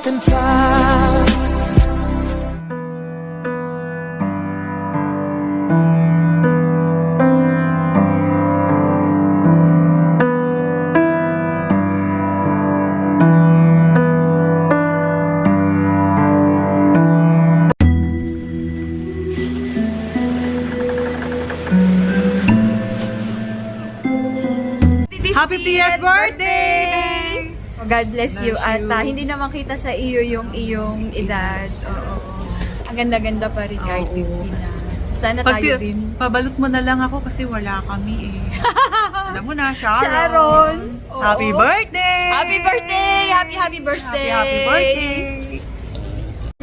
can try. Happy 50th birthday! God bless you. At hindi naman kita sa iyo yung iyong edad. Oo. Ang ganda-ganda pa rin kahit 50 na. Sana tayo din. Pabalot mo na lang ako kasi wala kami eh. Alam mo na, Sharon. Sharon! Oo. Happy birthday! Happy birthday! Happy birthday! Happy birthday!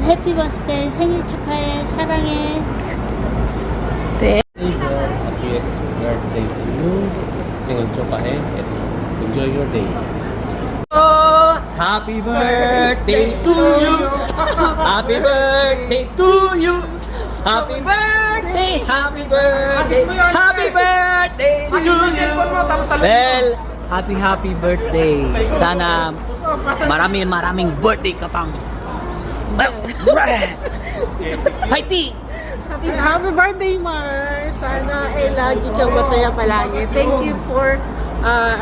해피 버스데이 생일 축하해 사랑해 Happiest birthday to you. 생일 축하해. Enjoy your day. Happy birthday to you. Happy birthday to you. Happy birthday, happy birthday, happy birthday to you. Well, happy birthday. Sana maraming birthday ka pang. Haiti! Happy birthday, Mar! Sana lagi kang masaya palagi. Thank you for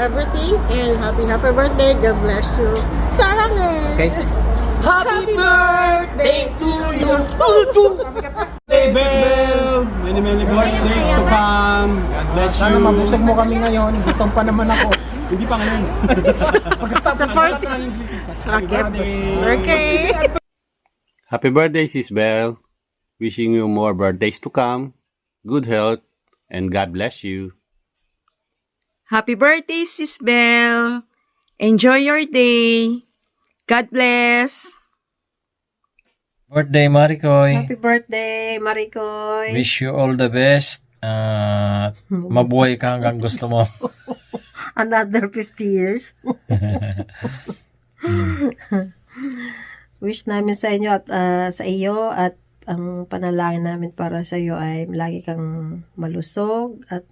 everything and happy birthday. God bless you. Sarang Okay. Happy birthday to you. Hey, Bell! Many birthdays to come. God bless you. Sana mabusog mo kami ngayon. Gutom pa naman ako. Hindi pa ngayon. Sa 40. Happy birthday. Okay. Happy birthday, Sis Belle. Wishing you more birthdays to come, good health, and God bless you. Happy birthday, Sis Belle. Enjoy your day. God bless. Birthday, Maricoy. Happy birthday, Maricoy. Wish you all the best. Mabuhay ka hanggang gusto mo. Another 50 years. Wish namin sa inyo at sa iyo at ang panalangin namin para sa iyo ay lagi kang malusog at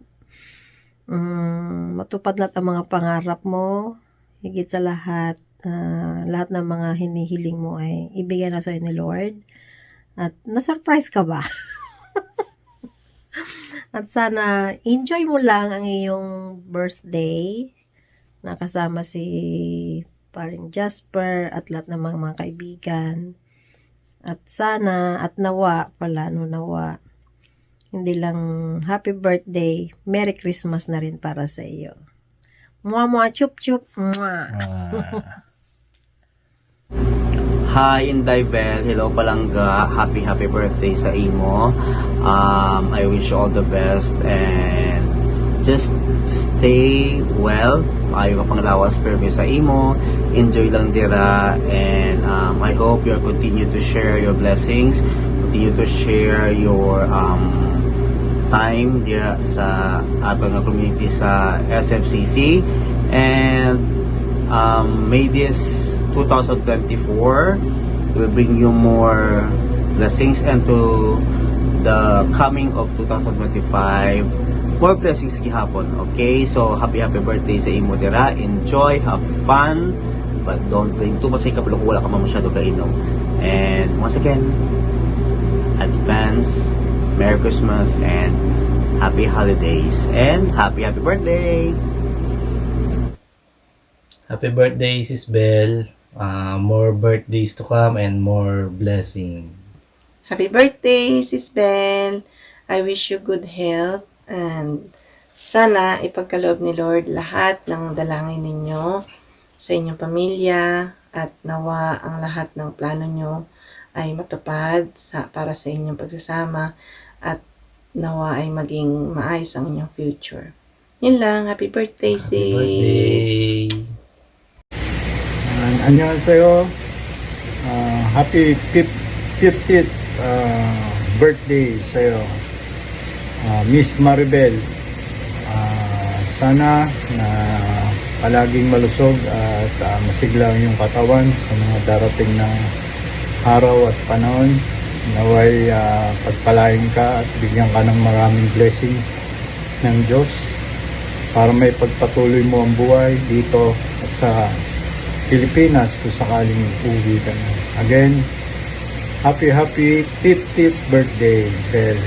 matupad lahat ang mga pangarap mo. Higit sa lahat, lahat ng mga hinihiling mo ay ibigay na sa iyo ni Lord. At na-surprise ka ba? At sana enjoy mo lang ang iyong birthday. Nakasama si paring Jasper at lahat ng mga kaibigan. At sana, at nawa, hindi lang happy birthday, Merry Christmas na rin para sa iyo. Mua, chup, chup, mua. Hi, Inday Bell. Hello, Palangga. Happy birthday sa imo. I wish you all the best and just stay well. Ayaw ka pang lawas pero sa imo. Enjoy lang dira and I hope you'll continue to share your blessings, continue to share your time dira sa ato nga community sa SFCC and may this 2024 will bring you more blessings and to the coming of 2025 more blessings gihapon. Okay, so happy birthday sa imo dira. Enjoy, have fun, but don't drink too much kapag wala ka masyado kainom. And once again, advance Merry Christmas and happy holidays and happy birthday. Happy birthday, Sis Belle. More birthdays to come and more blessing. Happy birthday, Sis Belle. I wish you good health and sana ipagkaloob ni Lord lahat ng dalangin ninyo sa inyong pamilya at nawa ang lahat ng plano nyo ay matupad para sa inyong pagsasama at nawa ay maging maayos ang inyong future. Yun lang. Happy birthday, sis! Happy birthday! 안녕하세요. Happy 50th birthday sa'yo, Miss Maribel. Sana na palaging malusog at masigla yung katawan sa mga darating na araw at panahon. Naway pagpalain ka at bigyan ka ng maraming blessing ng Diyos para may pagpatuloy mo ang buhay dito at sa Pilipinas kung sakaling uwi ka na. Again, happy 50th birthday, Bel.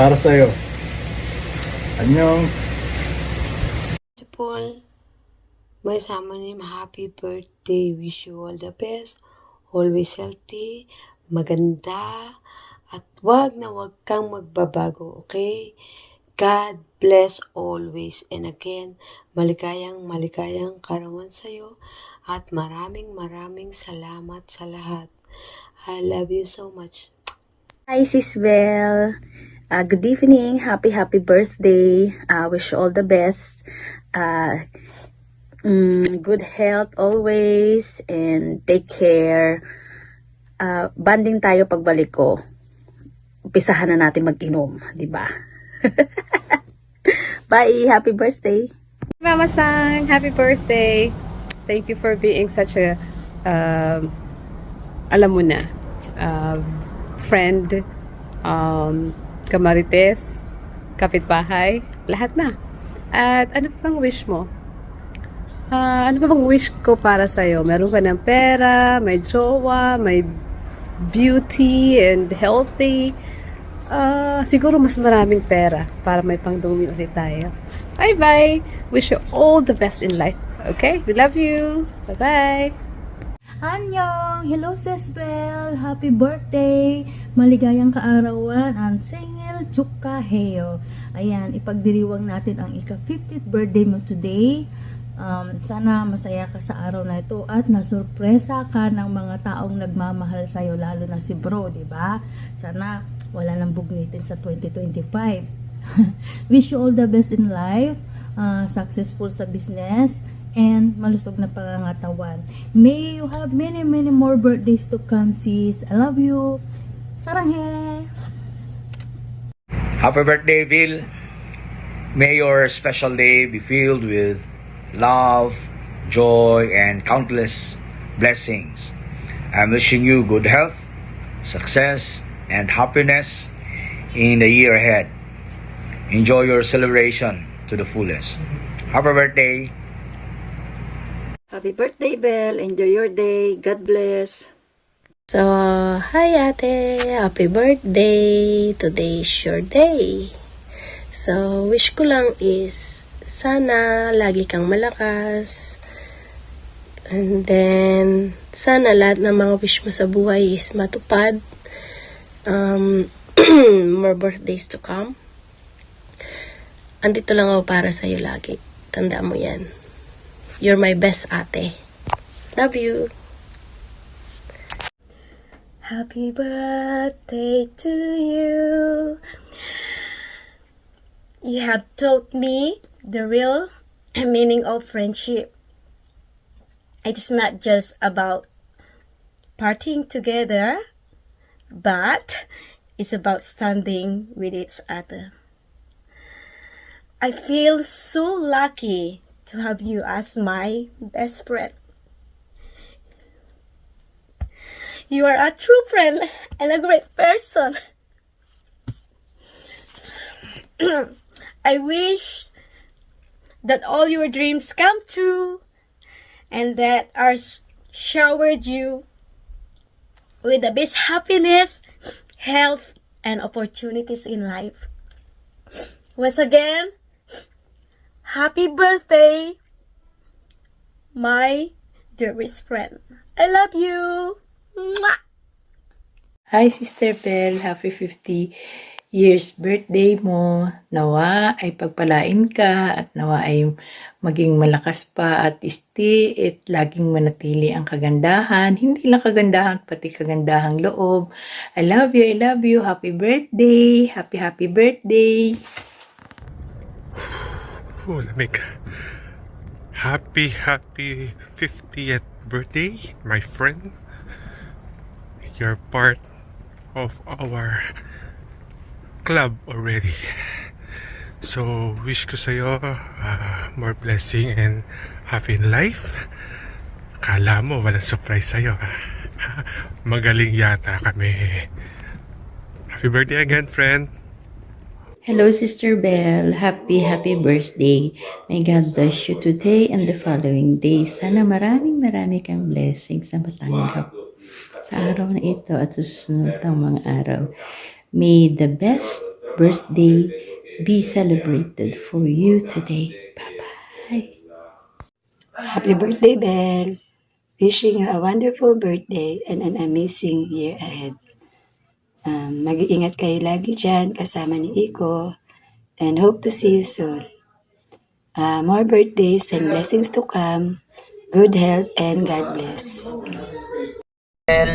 Para sa'yo. Annyeong. Paul, my Samanim, happy birthday. Wish you all the best. Always healthy, maganda, at wag kang magbabago, okay? God bless always. And again, maligayang karawan sa'yo at maraming salamat sa lahat. I love you so much. Hi, Sis Belle. Good evening. Happy birthday. Wish you all the best. Good health always and take care. Banding tayo pagbalik ko. Umpisahan na natin mag-inom, di ba? Bye. Happy birthday. Mama Sang, happy birthday. Thank you for being such a alam mo na, friend, kamarites, kapitbahay, lahat na. At ano pang wish mo? Ano pa bang wish ko para sa'yo? Meron ka ng pera, may jowa, may beauty and healthy. Siguro mas maraming pera para may pangdumi ulit tayo. Bye-bye! Wish you all the best in life. Okay? We love you! Bye-bye! Annyeong! Hello, Sis Belle! Happy birthday! Maligayang kaarawan ang Sengel Chukaheo. Ayan, ipagdiriwang natin ang ika-50th birthday mo today. Sana masaya ka sa araw na ito at nasurpresa ka ng mga taong nagmamahal sa'yo, lalo na si bro, di ba? Sana wala nang bugnitin sa 2025. Wish you all the best in life, successful sa business, and malusog na pangangatawan. May you have many more birthdays to come, sis. I love you. Saranghe! Happy birthday, Bill. May your special day be filled with love, joy, and countless blessings. I'm wishing you good health, success, and happiness in the year ahead. Enjoy your celebration to the fullest. Happy birthday. Happy birthday, Belle. Enjoy your day. God bless. So, hi ate. Happy birthday. Today is your day. So, wish ko lang is sana lagi kang malakas. And then, sana lahat ng mga wish mo sa buhay is matupad. More birthdays to come. Andito lang ako para sa'yo lagi. Tandaan mo yan. You're my best ate. Love you. Happy birthday to you. You have taught me the real meaning of friendship. It's not just about partying together, but it's about standing with each other. I feel so lucky to have you as my best friend. You are a true friend and a great person. I wish that all your dreams come true and that I showered you with the best happiness, health, and opportunities in life. Once again, happy birthday, my dearest friend. I love you. Mwah! Hi, Sister Belle. Happy 50 years birthday mo. Nawa ay pagpalain ka at nawa ay maging malakas pa at laging manatili ang kagandahan. Hindi lang kagandahan, pati kagandahang loob. I love you, I love you. Happy birthday. Happy birthday. Oh, lamig. Happy 50th birthday, my friend. You're part of our club already. So, wish ko sa'yo more blessing and happy in life. Kala mo, walang surprise sa'yo. Magaling yata kami. Happy birthday again, friend. Hello, Sister Belle. Happy birthday. May God bless you today and the following days. Sana marami kang blessings na matanggap sa araw na ito at susunod ng mga araw. May the best birthday be celebrated for you today. Bye-bye. Happy birthday, Belle. Wishing you a wonderful birthday and an amazing year ahead. Mag-iingat kayo lagi dyan kasama ni Iko and hope to see you soon. More birthdays and blessings to come. Good health and God bless.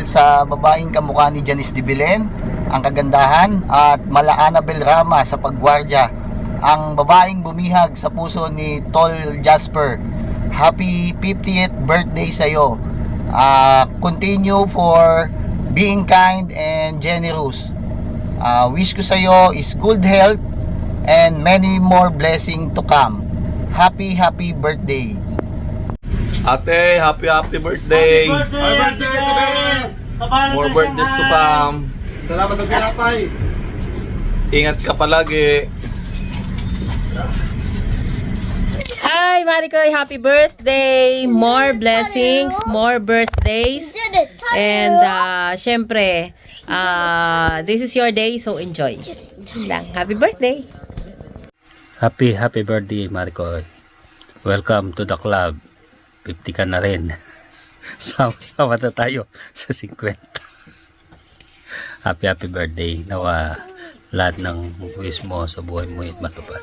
Sa babaeng kamukha ni Janice de Belen, ang kagandahan, at mala Annabel Rama sa pagwardya, ang babaeng bumihag sa puso ni Tol Jasper. Happy 50th birthday sa iyo. Continue for being kind and generous. Wish ko sa iyo is good health and many more blessings to come. Happy birthday. Ate, happy birthday! More birthdays to come. Salamat ng pinapay. Ingat ka palagi. Hi, Maricoy! Happy birthday! More blessings, more birthdays. And, syempre, this is your day, so enjoy. Lang. Happy birthday! Happy birthday, Maricoy. Welcome to the club. 50 ka na rin. Sama na tayo sa 50. Happy birthday. Nawa lahat ng wish mo sa buhay mo ay matupad.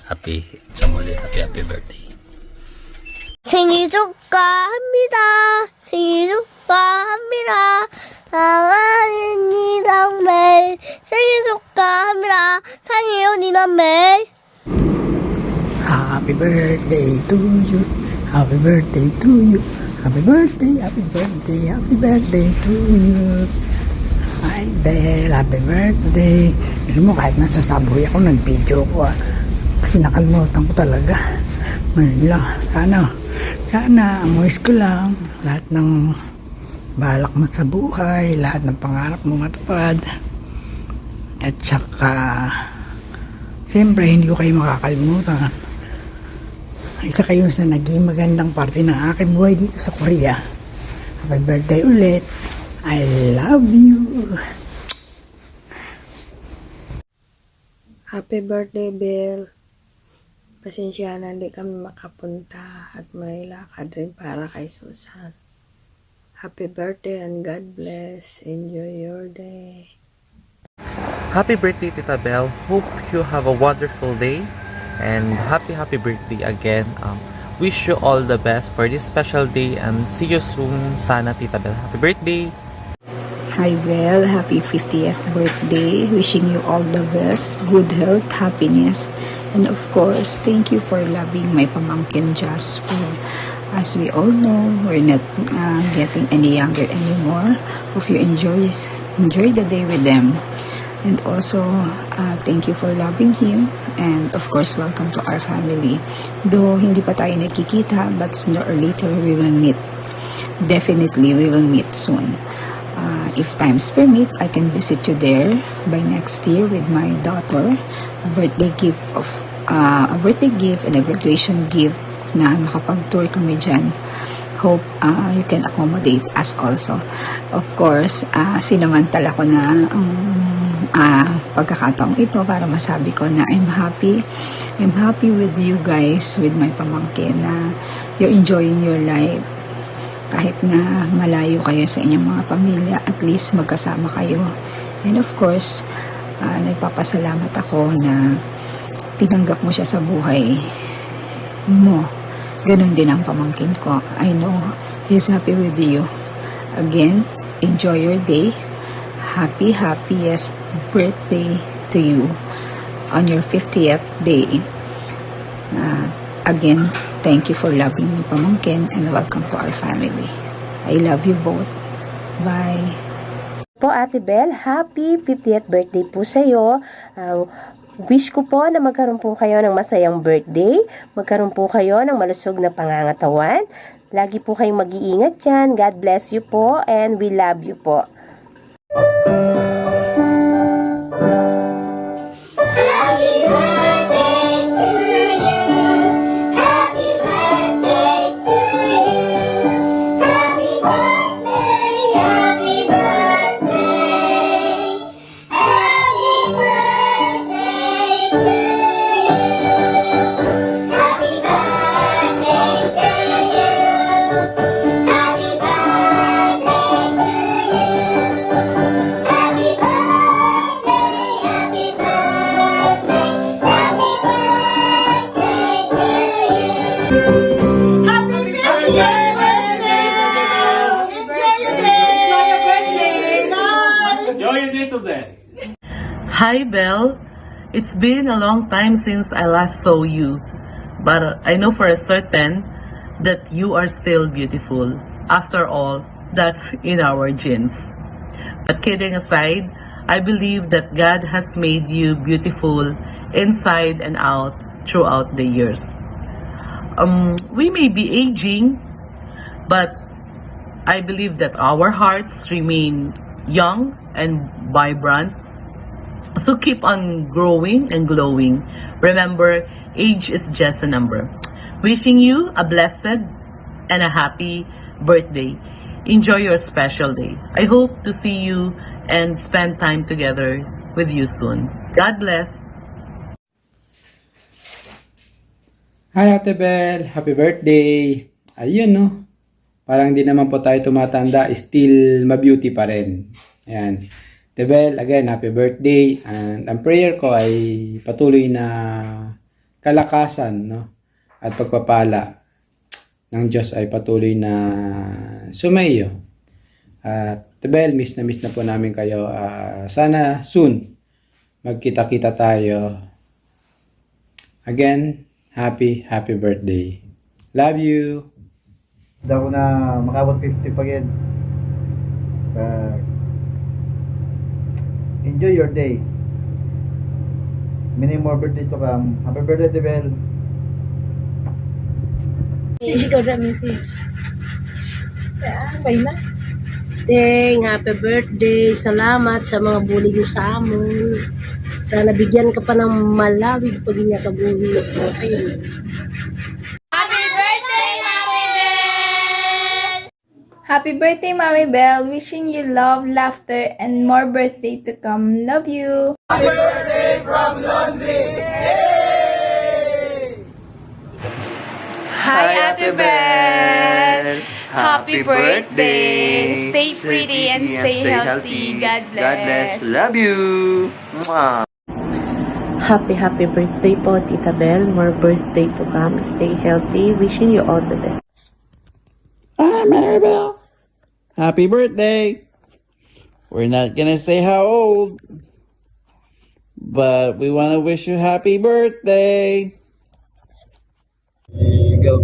Happy birthday. 생일 축하합니다. 생일 축하합니다. 사랑하는 이남매 생일 축하합니다. 사랑해요 이남매. Happy birthday to you. Happy birthday to you. Happy birthday to you. Hi, Belle. Happy birthday. Alam mo, kahit nasa Subway ako, nag-video ko kasi nakalimutan ko talaga. Ngayon lang. Sana, amoys ko lang. Lahat ng balak mo sa buhay, lahat ng pangarap mo matupad. At saka, siyempre, hindi ko kayo makakalimutan. Isa kayo sa naging magandang parte ng aking buhay dito sa Korea. Happy birthday ulit. I love you. Happy birthday, Belle. Pasensya na hindi kami makapunta at may lakad rin para kay Susan. Happy birthday and God bless. Enjoy your day. Happy birthday, Tita Belle. Hope you have a wonderful day. And happy birthday again. Wish you all the best for this special day and see you soon, sana, Tita Belle. Happy birthday! Hi, Belle. Happy 50th birthday. Wishing you all the best, good health, happiness, and of course, thank you for loving my pamangkin Jasper. As we all know, we're not getting any younger anymore. Hope you enjoy the day with them. And also, thank you for loving him. And of course, welcome to our family. Though hindi pa tayo nagkikita, but sooner or later we will meet. Definitely, we will meet soon. If times permit, I can visit you there by next year with my daughter. A birthday gift and a graduation gift na makapag-tour kami dyan. Hope you can accommodate us also. Of course, sinamantala ko na pagkakataong ito para masabi ko na I'm happy with you guys, with my pamangkin, na you're enjoying your life. Kahit na malayo kayo sa inyong mga pamilya, at least magkasama kayo. And of course, nagpapasalamat ako na tinanggap mo siya sa buhay mo. Ganon din ang pamangkin ko. I know he's happy with you. Again, enjoy your day. Happiest birthday to you on your 50th day. Again, thank you for loving me, pamangkin, and welcome to our family. I love you both. Bye. Po, Ate Belle, happy 50th birthday po sa iyo. Wish ko po na magkaroon po kayo ng masayang birthday, magkaroon po kayo ng malusog na pangangatawan. Lagi po kayong mag-iingat dyan. God bless you po, and we love you po. Hi, Belle. It's been a long time since I last saw you, but I know for a certain that you are still beautiful. After all, that's in our genes. But kidding aside, I believe that God has made you beautiful inside and out throughout the years. We may be aging, but I believe that our hearts remain young and vibrant. So keep on growing and glowing. Remember, age is just a number. Wishing you a blessed and a happy birthday. Enjoy your special day. I hope to see you and spend time together with you soon. God bless. Hi Ate Bel, happy birthday! Ayun no, parang di naman po tayo tumatanda, still ma-beauty pa rin. Ayan. Ate Bel, again, happy birthday. And ang prayer ko ay patuloy na kalakasan, no? At pagpapala ng Diyos ay patuloy na sumayo. Ate Bel, miss na po namin kayo. Sana soon magkita-kita tayo. Again, happy birthday. Love you. Daw na makabot 50 pa again. Enjoy your day. Many more birthdays to come. Happy birthday, Tibel. Message ko na message. Bay na. Ding, happy birthday. Salamat sa mga bulig mo sa amon. Sana bigyan ka pa ng malawig pag niya kabuhi. Okay. Happy birthday, Mami Belle! Happy birthday, Mami Belle. Wishing you love, laughter, and more birthday to come. Love you. Happy birthday from London! Hi, Ate Belle. Happy birthday. Stay pretty and stay healthy. God bless. Love you. Mwah. Happy birthday po, Tita Belle. More birthday to come. Stay healthy. Wishing you all the best. Hi, Maribel. Happy birthday. We're not gonna say how old, but we want to wish you happy birthday. There you go.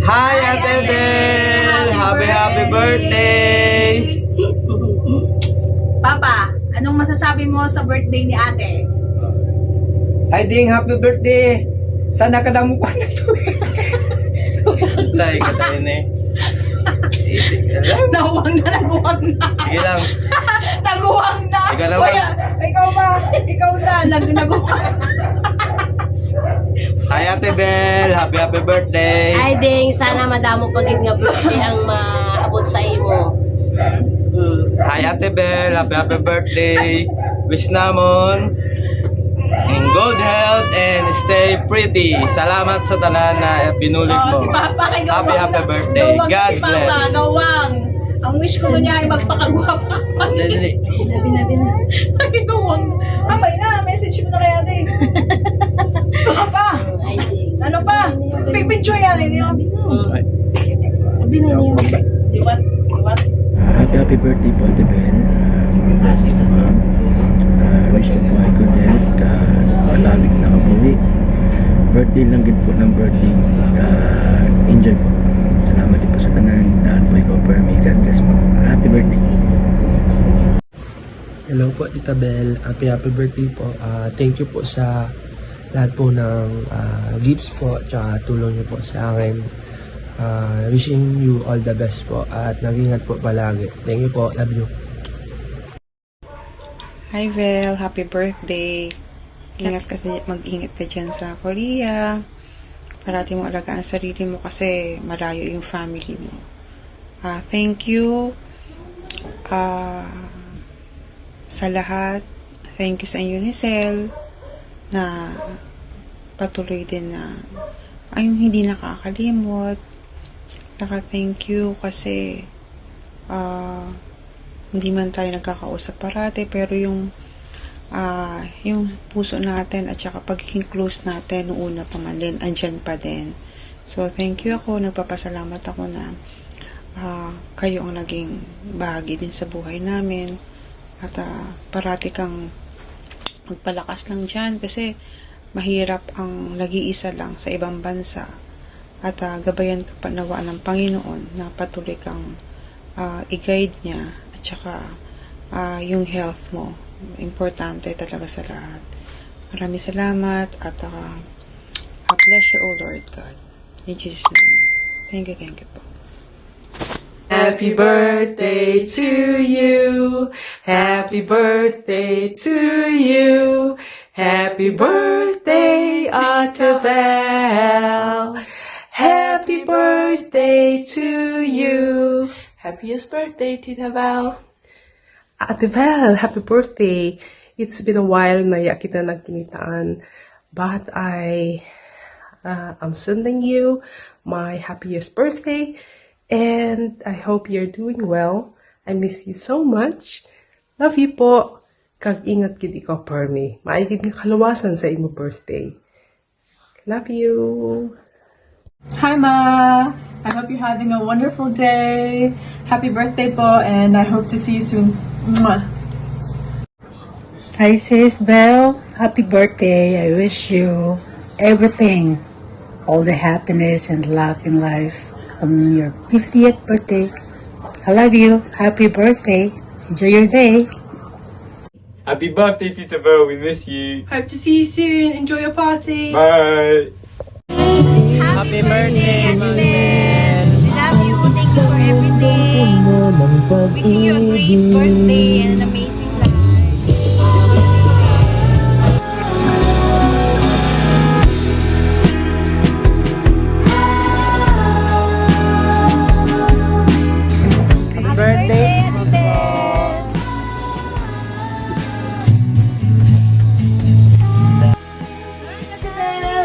Hi, Ate Belle. Happy birthday. Papa, anong masasabi mo sa birthday ni ate? Hi Ding, happy birthday! Sana kadamo pa na to. Tay, katayin eh. Naguwang na. Sige lang. Naguwang na. Ikaw lang. Kuya, ikaw ba? Ikaw na. Naguwang. Hi, Ate Belle. Happy birthday. Ay, Ding, sana madamo pagit nga birthday ang maabot sa imo. Hi, Ate Belle. Happy birthday. Wish namon in good health and stay pretty. Salamat sa tanan na binulig mo. Si Papa kay Happy birthday. Gawang God si Papa, bless. gawang. Ang wish ko niya ay magpakagwapa. Dali. Ay, gawang. Abay na, message mo na kay ate. Ano pa? Ano pa? Picture yan. Diba? Happy birthday po, Ate Belle. Blessings to ma'am. Wish ko po ay good health, palaging nakabuhi. Birthday lang din po ng birthday. Enjoy po. Salamat din po sa tanan. Daan po ikaw per me. God bless po. Happy birthday. Hello po, Tita Belle. Happy birthday po. Thank you po sa lahat po ng gifts po at tulong niyo po sa akin. Wishing you all the best po at nag-ingat po palagi. Thank you po. Love you. Hi Vel, happy birthday. Mag-ingat ka dyan sa Korea. Parati mo alagaan sarili mo kasi malayo yung family mo. Thank you sa lahat. Thank you sa Unicel na patuloy din na ayong hindi nakakalimot. Saka thank you kasi hindi man tayo nagkakausap parati pero yung puso natin at saka pagiging close natin noong una pa man din, andyan pa din. So thank you ako, nagpapasalamat ako na kayo ang naging bahagi din sa buhay namin at parati kang magpalakas lang dyan kasi mahirap ang nag-iisa lang sa ibang bansa. At gabayan ka pa nawa ng Panginoon na patuloy kang i-guide niya at saka yung health mo. Importante talaga sa lahat. Maraming salamat at bless you, O Lord God. In Jesus' name. Thank you po. Happy birthday to you. Happy birthday to you. Happy birthday, Ate Belle. Happy birthday to you. Happiest birthday, Tita Belle. Ate Belle, happy birthday. It's been a while na kita nagkinitaan, but I'm sending you my happiest birthday. And I hope you're doing well. I miss you so much. Love you po. Kag ingat gid ikaw, Permi. Maayos nga kaluwasan sa imo birthday. Love you. Hi, Ma. I hope you're having a wonderful day. Happy birthday po, and I hope to see you soon. Mwah. Hi, Sis Belle. Happy birthday. I wish you everything, all the happiness and love in life on your 50th birthday. I love you. Happy birthday. Enjoy your day. Happy birthday, Tita Belle. We miss you. Hope to see you soon. Enjoy your party. Bye. Happy birthday, We love you. Thank you for everything. Wishing you a great birthday and an amazing life.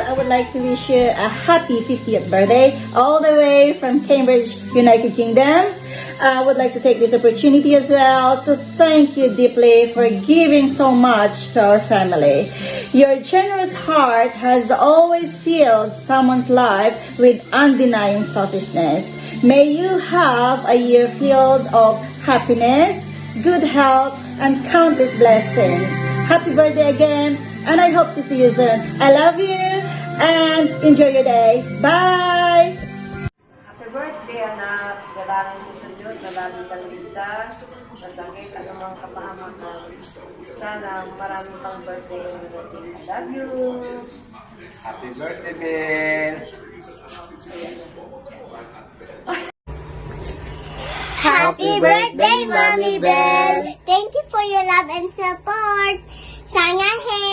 I would like to wish you a happy 50th birthday all the way from Cambridge, United Kingdom. I would like to take this opportunity as well to thank you deeply for giving so much to our family. Your generous heart has always filled someone's life with undenying selfishness. May you have a year filled of happiness, good health, and countless blessings. Happy birthday again, and I hope to see you soon. I love you, and enjoy your day. Bye! Happy birthday, anak. Dalangin ko sa Diyos na lagi kang ligtas, masakit, anumang kapahamakan. Sana maraming pang birthday ang nagating. I love you. Happy birthday, Belle. Happy birthday, Mommy Belle! Thank you for your love and support. Sana he.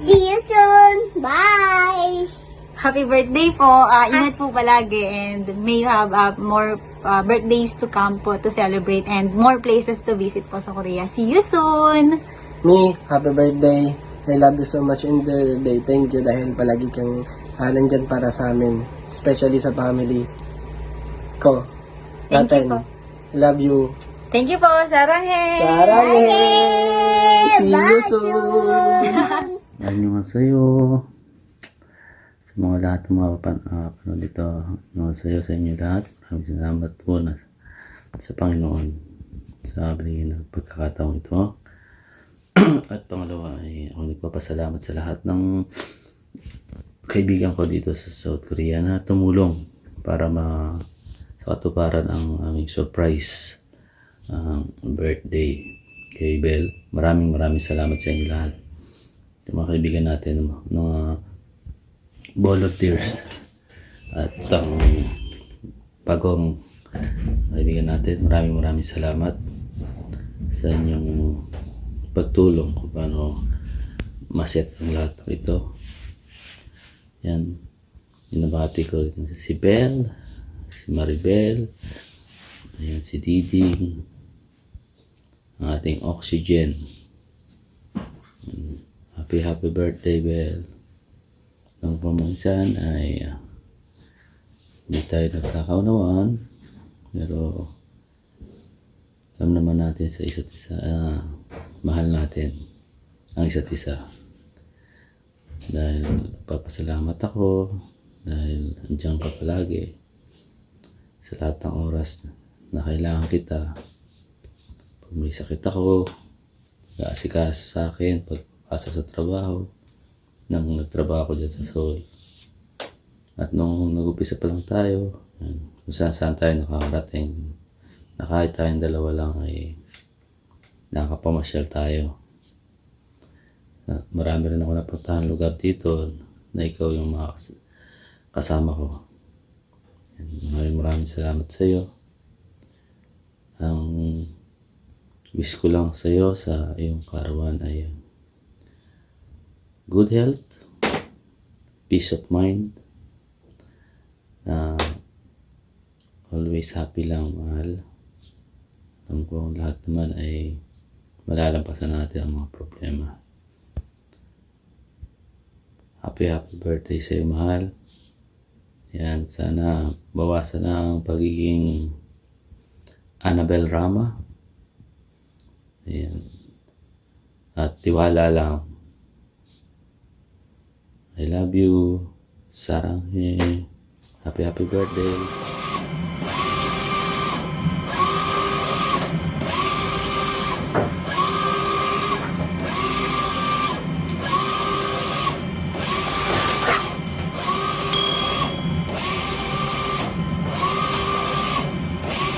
See you soon. Bye. Happy birthday po. Ingat po palagi and may you have more birthdays to come po to celebrate and more places to visit po sa Korea. See you soon. Me, happy birthday. I love you so much in the day. Thank you dahil palagi kang nandyan para sa amin. Especially sa family ko. Thank you po. Love you. Thank you po. Saranghe. Saranghe. See you soon. Annyeonghaseyo. Sa mga lahat ng mga panood dito, annyeonghaseyo sa inyo lahat. Maraming salamat po sa Panginoon sa binigay ng pagkakataong ito. At pangalawa ay ako nagpapasalamat sa lahat ng kaibigan ko dito sa South Korea na tumulong para sa katuparan ang aming surprise birthday kay Belle. Maraming salamat sa inyo lahat. Yung mga kaibigan natin, mga volunteers at ang pagong kaibigan natin. Maraming salamat sa inyong pagtulong kung paano maset ang lahat ng ito. Yan. Inabati ko rin si Belle, si Maribel, ayan, si Diding, ang ating oxygen. Happy birthday, Belle. Nung pamansan ay hindi tayo nagkakaunawaan, pero alam naman natin sa isa't isa, mahal natin ang isa't isa. Dahil papasalamat ako dahil andiyan ka palagi sa lahat ng oras na kailangan kita. Pag may sakit ako, nag-aasikaso sa akin pagpasok sa trabaho nang nagtrabaho ko dyan sa Seoul. At nung nag-upisa pa lang tayo, kung saan tayo nakakarating, na kahit tayong dalawa lang ay nakakapamasyal tayo. Marami rin ako napuntahan lugar dito na ikaw yung mga kasama ko. Maraming salamat sa iyo. Ang wish ko lang sa iyo sa iyong karawan ay good health, peace of mind, always happy lang, mahal. Alam ko lahat naman ay malalampasan natin ang mga problema. Happy birthday sa iyo, mahal. Yan, sana bawasan ang pagiging Annabel Rama. Ayan. At tiwala lang. I love you. Sarang. Happy birthday.